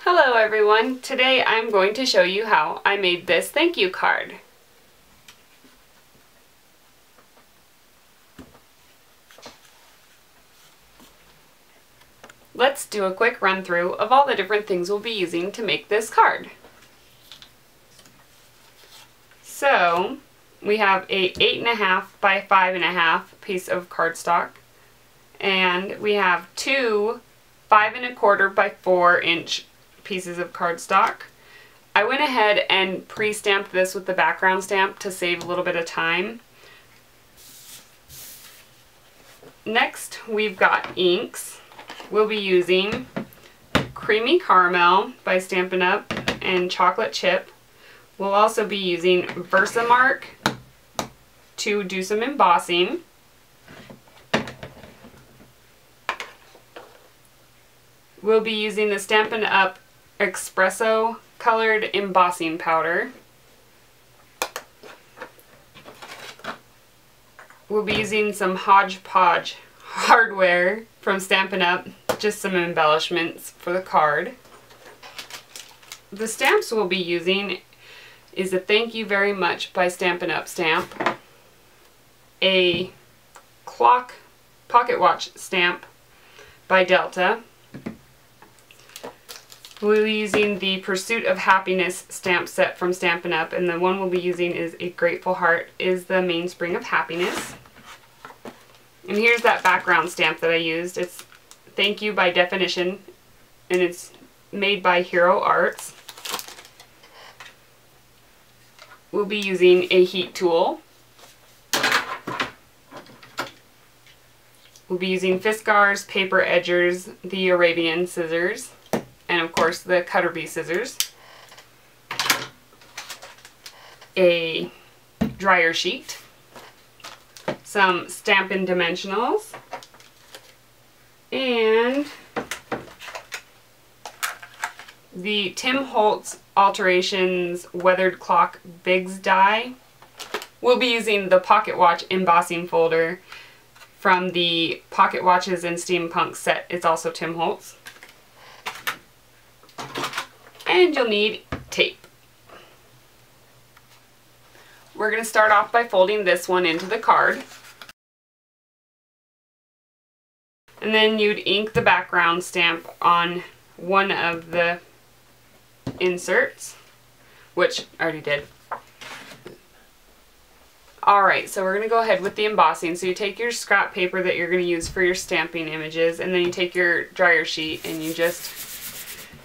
Hello everyone! Today I'm going to show you how I made this thank you card. Let's do a quick run through of all the different things we'll be using to make this card. So we have a 8.5 by 5.5 piece of cardstock, and we have two 5.25 by 4-inch pieces of cardstock. I went ahead and pre-stamped this with the background stamp to save a little bit of time. Next we've got inks. We'll be using Creamy Caramel by Stampin' Up! And Chocolate Chip. We'll also be using Versamark to do some embossing. We'll be using the Stampin' Up! Espresso colored embossing powder. We'll be using some Hodgepodge hardware from Stampin' Up! Just some embellishments for the card. The stamps we'll be using is a Thank You Very Much by Stampin' Up! Stamp, a clock pocket watch stamp by Delta. We'll be using the Pursuit of Happiness stamp set from Stampin' Up! And the one we'll be using is a Grateful Heart is the Mainspring of Happiness. And here's that background stamp that I used. It's Thank You by Definition, and it's made by Hero Arts. We'll be using a heat tool. We'll be using Fiskars paper edgers, the Arabian scissors, and of course the Cutter Bee scissors. A dryer sheet. Some Stampin' Dimensionals. And the Tim Holtz Alterations Weathered Clock Biggs die. We'll be using the Pocket Watch embossing folder from the Pocket Watches and Steampunk set. It's also Tim Holtz. And you'll need tape. We're going to start off by folding this one into the card. And then you'd ink the background stamp on one of the inserts, which I already did. Alright, so we're going to go ahead with the embossing. So you take your scrap paper that you're going to use for your stamping images, and then you take your dryer sheet and you just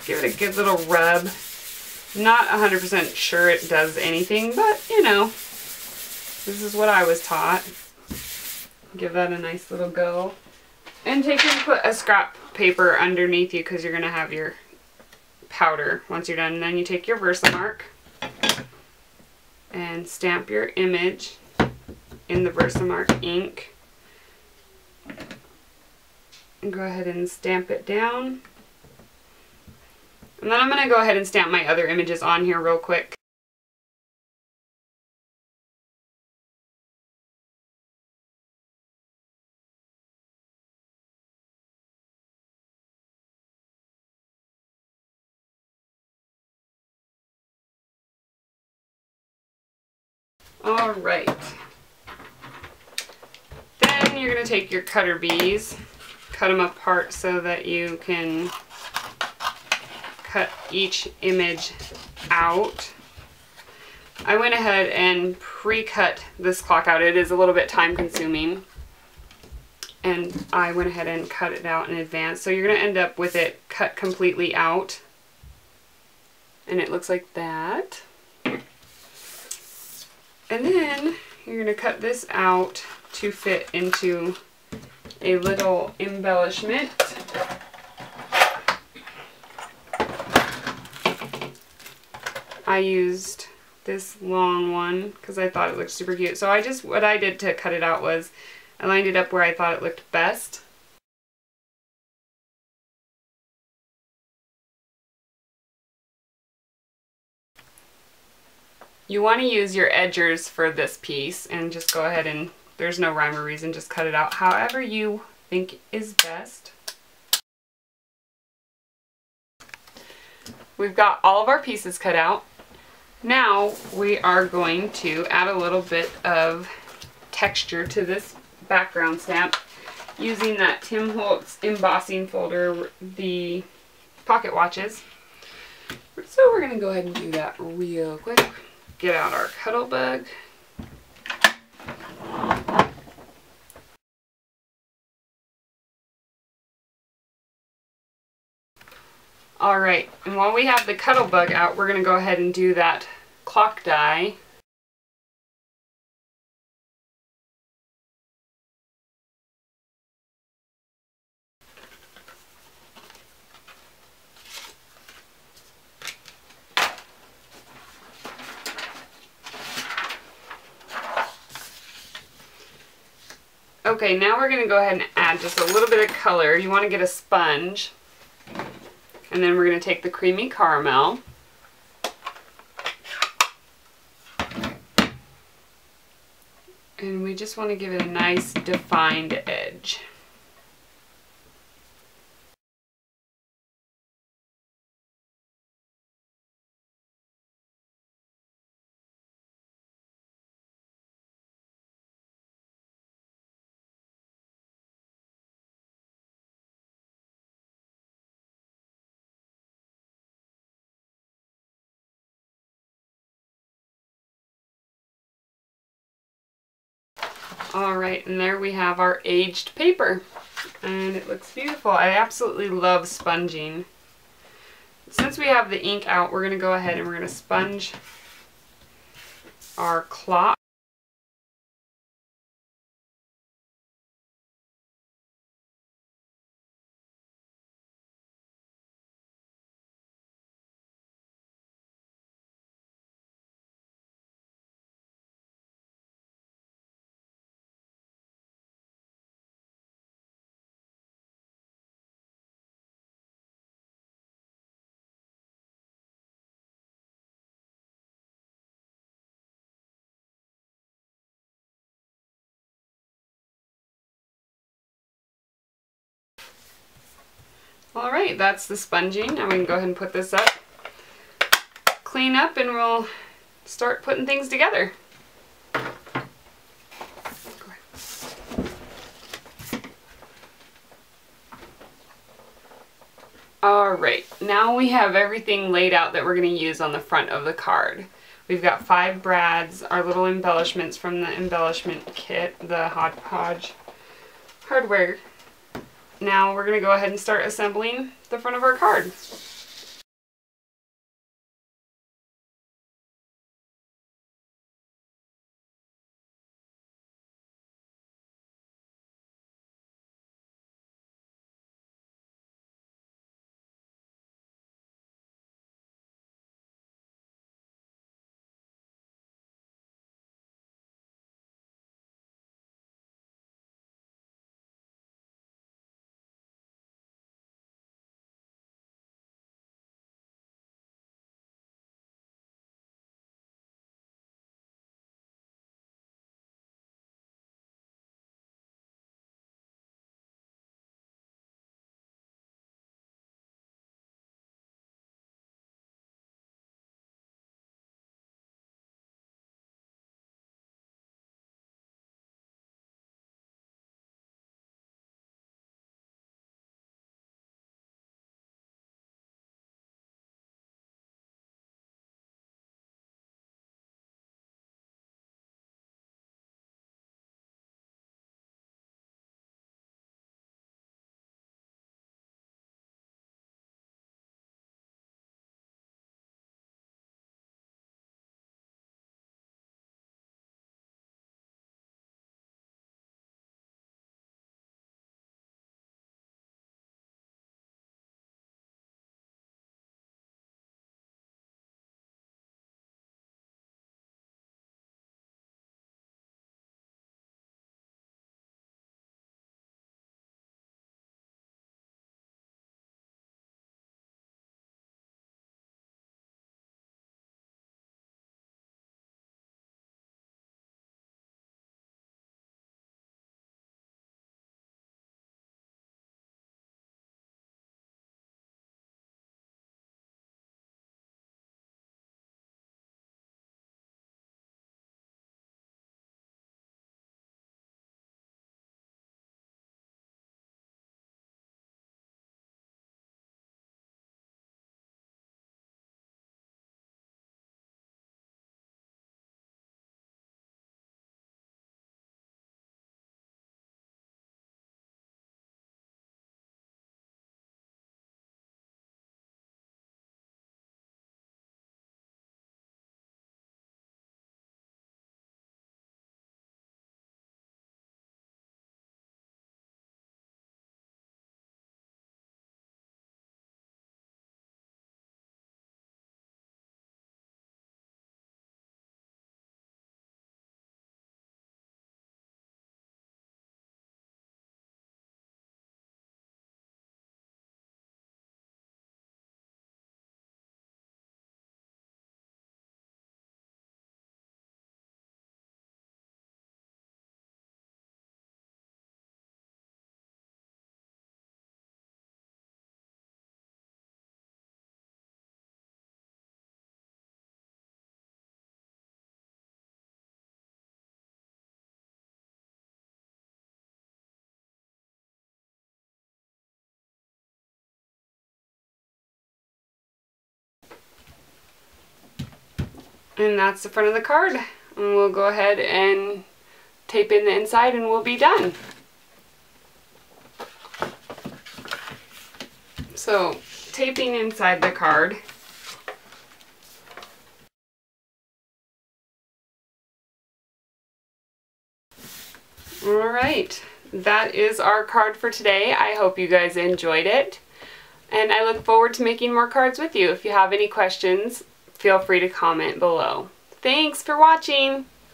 give it a good little rub. Not 100% sure it does anything, but you know, this is what I was taught. Give that a nice little go. And take and put a scrap paper underneath you because you're going to have your powder once you're done. And then you take your Versamark and stamp your image in the Versamark ink. And go ahead and stamp it down. And then I'm going to go ahead and stamp my other images on here real quick. Alright. Then you're going to take your Cutter Bees, cut them apart so that you can cut each image out. I went ahead and pre-cut this clock out. It is a little bit time consuming, and I went ahead and cut it out in advance. So you're going to end up with it cut completely out, and it looks like that. And then you're going to cut this out to fit into a little embellishment. I used this long one because I thought it looked super cute. So what I did to cut it out was I lined it up where I thought it looked best. You want to use your edgers for this piece and just go ahead and, there's no rhyme or reason, just cut it out however you think is best. we've got all of our pieces cut out. Now we are going to add a little bit of texture to this background stamp using that Tim Holtz embossing folder, the pocket watches. So we're going to go ahead and do that real quick. Get out our Cuttlebug. Alright, and while we have the Cuttlebug out, we're going to go ahead and do that clock die. Okay, now we're going to go ahead and add just a little bit of color. You want to get a sponge. And then we're going to take the creamy caramel. And we just want to give it a nice defined edge. Alright, and there we have our aged paper. And it looks beautiful. I absolutely love sponging. Since we have the ink out, we're going to go ahead and we're going to sponge our clock. Alright, that's the sponging. Now we can go ahead and put this up, clean up, and we'll start putting things together. Alright, now we have everything laid out that we're going to use on the front of the card. We've got 5 brads, our little embellishments from the embellishment kit, the Hodgepodge hardware. Now we're going to go ahead and start assembling the front of our card. And that's the front of the card. And we'll go ahead and tape in the inside and we'll be done. So, taping inside the card. Alright, that is our card for today. I hope you guys enjoyed it. And I look forward to making more cards with you. If you have any questions, feel free to comment below. Thanks for watching!